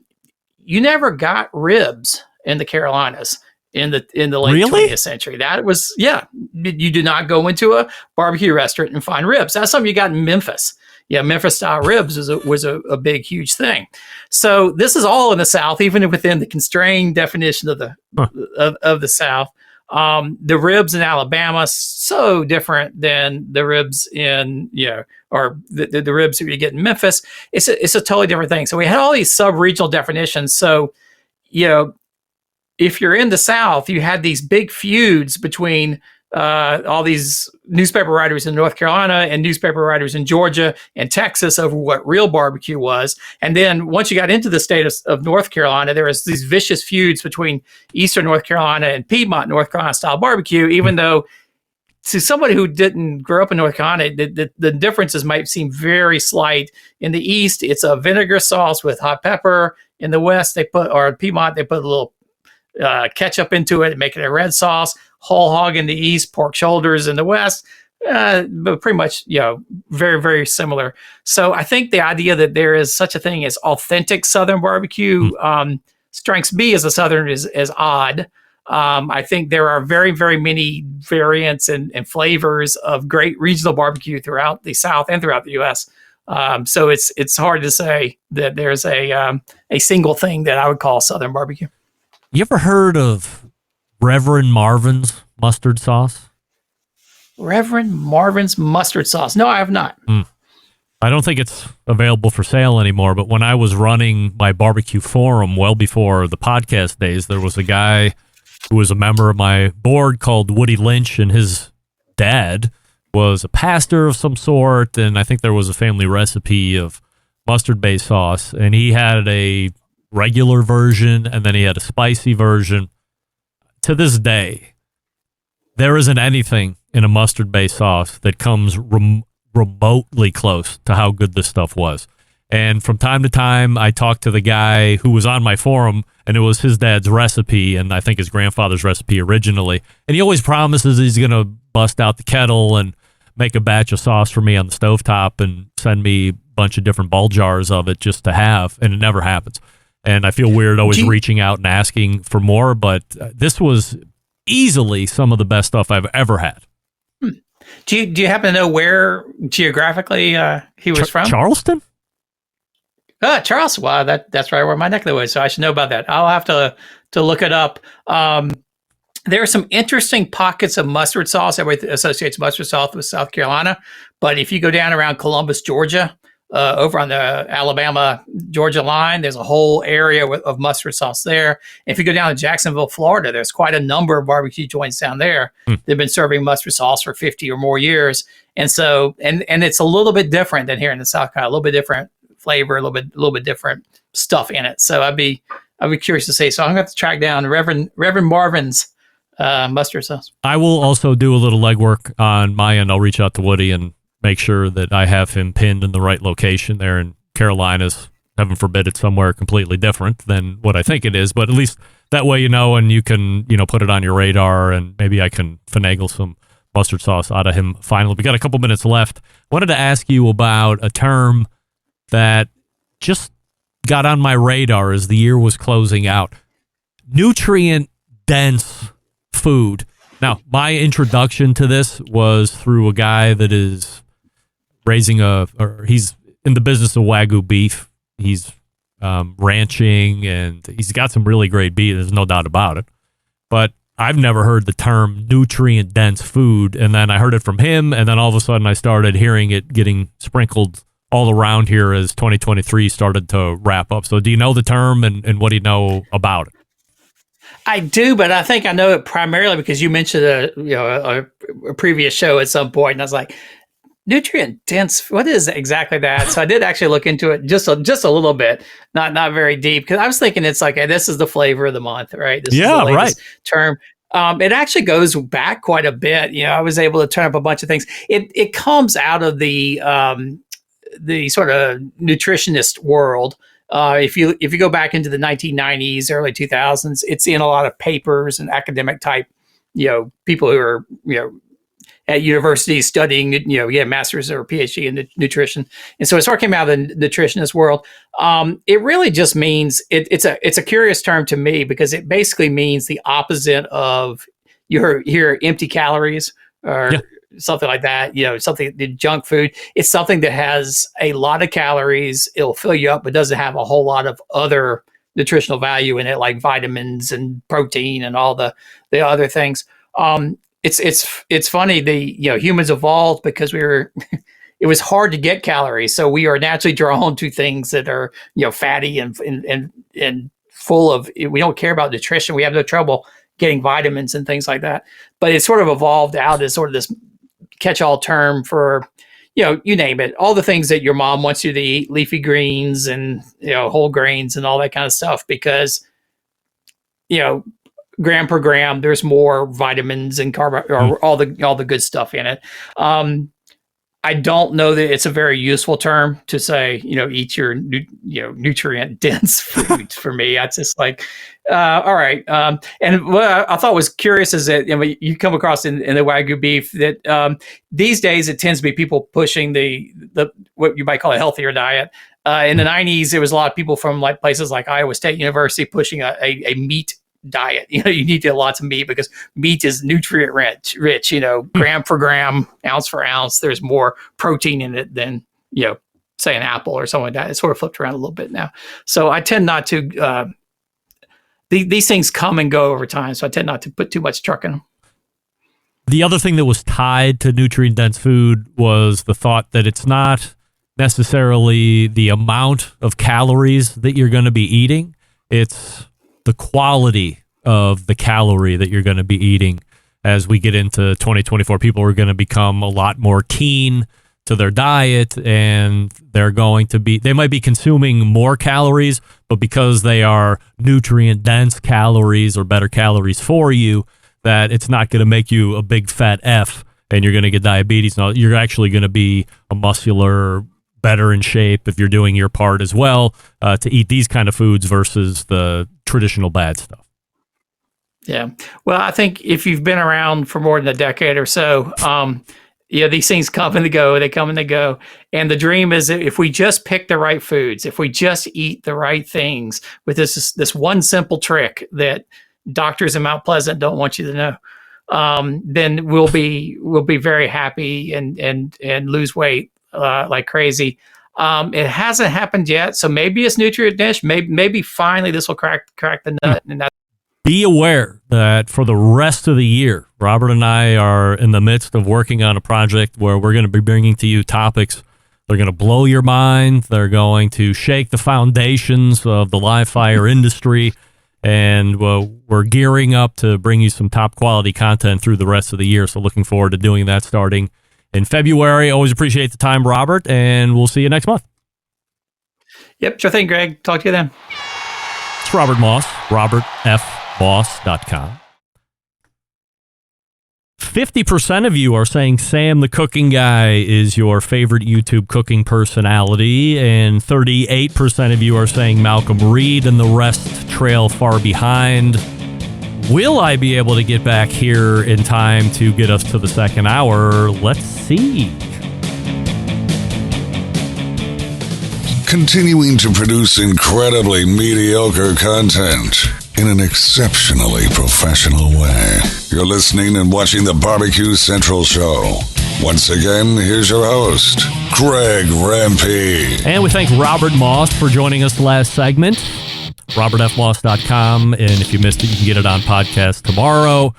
you never got ribs in the Carolinas in the late 20th century. That was, you do not go into a barbecue restaurant and find ribs. That's something you got in Memphis. Yeah, Memphis style ribs was a big, huge thing. So this is all in the South, even within the constrained definition of the South. The ribs in Alabama so different than the ribs in or the ribs that you get in Memphis. It's a totally different thing. So we had all these sub-regional definitions. So if you're in the South, you had these big feuds between all these newspaper writers in North Carolina and newspaper writers in Georgia and Texas over what real barbecue was. And then once you got into the state of North Carolina, there was these vicious feuds between Eastern North Carolina and Piedmont North Carolina style barbecue, even though to somebody who didn't grow up in North Carolina, the differences might seem very slight. In the East, it's a vinegar sauce with hot pepper. In the West, Piedmont, they put a little ketchup into it and make it a red sauce. Whole hog in the East, pork shoulders in the West, but pretty much, very, very similar. So I think the idea that there is such a thing as authentic Southern barbecue strikes me as a Southern as odd. I think there are very, very many variants and flavors of great regional barbecue throughout the South and throughout the U.S. So it's hard to say that there's a single thing that I would call Southern barbecue. You ever heard of Reverend Marvin's mustard sauce? Reverend Marvin's mustard sauce. No, I have not. I don't think it's available for sale anymore, but when I was running my barbecue forum well before the podcast days, there was a guy who was a member of my board called Woody Lynch, and his dad was a pastor of some sort, and I think there was a family recipe of mustard-based sauce, and he had a regular version, and then he had a spicy version. To this day, there isn't anything in a mustard-based sauce that comes remotely close to how good this stuff was. And from time to time, I talked to the guy who was on my forum, and it was his dad's recipe, and I think his grandfather's recipe originally. And he always promises he's going to bust out the kettle and make a batch of sauce for me on the stovetop and send me a bunch of different ball jars of it just to have, and it never happens. And I feel weird always reaching out and asking for more, but this was easily some of the best stuff I've ever had. Do you happen to know where geographically he was from? Charleston? Charleston. Wow, that's right where my neck of the woods. So I should know about that. I'll have to look it up. There are some interesting pockets of mustard sauce. Everybody associates mustard sauce with South Carolina, but if you go down around Columbus, Georgia, over on the Alabama-Georgia line, there's a whole area of mustard sauce there. If you go down to Jacksonville, Florida, there's quite a number of barbecue joints down there. They've been serving mustard sauce for 50 or more years. And so, and it's a little bit different than here in the South Carolina, a little bit different flavor, a little bit different stuff in it. So I'd be curious to see. So I'm going to have to track down Reverend Marvin's mustard sauce. I will also do a little legwork on my end. I'll reach out to Woody and make sure that I have him pinned in the right location there in Carolinas. Heaven forbid it's somewhere completely different than what I think it is, but at least that way and you can, put it on your radar, and maybe I can finagle some mustard sauce out of him finally. We got a couple minutes left. Wanted to ask you about a term that just got on my radar as the year was closing out. Nutrient-dense food. Now, my introduction to this was through a guy that is he's in the business of Wagyu beef. He's ranching, and he's got some really great beef. There's no doubt about it. But I've never heard the term nutrient-dense food, and then I heard it from him, and then all of a sudden I started hearing it getting sprinkled all around here as 2023 started to wrap up. So do you know the term, and what do you know about it? I do, but I think I know it primarily because you mentioned a previous show at some point, and I was like, nutrient dense. What is exactly that? So I did actually look into it just a little bit, not very deep, because I was thinking it's like, hey, this is the flavor of the month, right? This is the latest term. It actually goes back quite a bit. I was able to turn up a bunch of things. It comes out of the sort of nutritionist world. If you go back into the 1990s, early 2000s, it's in a lot of papers and academic type, people who are, at universities studying, master's or PhD in nutrition. And so it sort of came out of the nutritionist world. It really just means it's a curious term to me, because it basically means the opposite of your empty calories or something like that, something, junk food. It's something that has a lot of calories. It'll fill you up, but doesn't have a whole lot of other nutritional value in it, like vitamins and protein and all the other things. It's funny, humans evolved because it was hard to get calories. So we are naturally drawn to things that are, fatty and full of, we don't care about nutrition. We have no trouble getting vitamins and things like that. But it sort of evolved out as sort of this catch-all term for, you name it, all the things that your mom wants you to eat, leafy greens and, whole grains and all that kind of stuff, because, gram per gram, there's more vitamins and or all the good stuff in it. I don't know that it's a very useful term to say, eat your nutrient dense food. For me, it's just like, all right. And what I thought was curious is that you come across in the Wagyu beef that these days it tends to be people pushing the what you might call a healthier diet. In the 90s, there was a lot of people from like places like Iowa State University pushing a meat diet. You need to get lots of meat because meat is nutrient rich, gram for gram, ounce for ounce. There's more protein in it than, say an apple or something like that. It's sort of flipped around a little bit now. So I tend not to, these things come and go over time. So I tend not to put too much truck in them. The other thing that was tied to nutrient dense food was the thought that it's not necessarily the amount of calories that you're going to be eating. It's the quality of the calorie that you're going to be eating. As we get into 2024, people are going to become a lot more keen to their diet, and they might be consuming more calories, but because they are nutrient dense calories or better calories for you, that it's not going to make you a big fat F and you're going to get diabetes. No, you're actually going to be a muscular, better in shape if you're doing your part as well to eat these kind of foods versus the traditional bad stuff. Yeah. Well, I think if you've been around for more than a decade or so, these things come and they go. They come and they go. And the dream is that if we just pick the right foods, if we just eat the right things with this one simple trick that doctors in Mount Pleasant don't want you to know, then we'll be very happy and lose weight like crazy. It hasn't happened yet, so maybe it's nutrient dense. Maybe finally this will crack the nut. And that's be aware that for the rest of the year, Robert and I are in the midst of working on a project where we're going to be bringing to you topics. They're going to blow your mind. They're going to shake the foundations of the live fire industry. And we're gearing up to bring you some top quality content through the rest of the year. So looking forward to doing that starting in February. Always appreciate the time, Robert, and we'll see you next month. Yep, sure thing, Greg. Talk to you then. It's Robert Moss, robertfmoss.com. 50% of you are saying Sam the Cooking Guy is your favorite YouTube cooking personality, and 38% of you are saying Malcolm Reed, and the rest trail far behind. Will I be able to get back here in time to get us to the second hour? Let's see. Continuing to produce incredibly mediocre content in an exceptionally professional way. You're listening and watching the Barbecue Central Show. Once again, here's your host, Greg Rempe. And we thank Robert Moss for joining us last segment. robertfmoss.com, and if you missed it, you can get it on podcast tomorrow.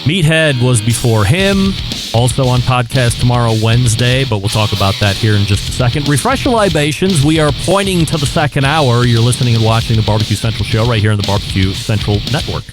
Meathead was before him, also on podcast tomorrow, Wednesday, but we'll talk about that here in just a second. Refresh your libations. We are pointing to the second hour. You're listening and watching the Barbecue Central Show right here on the Barbecue Central Network.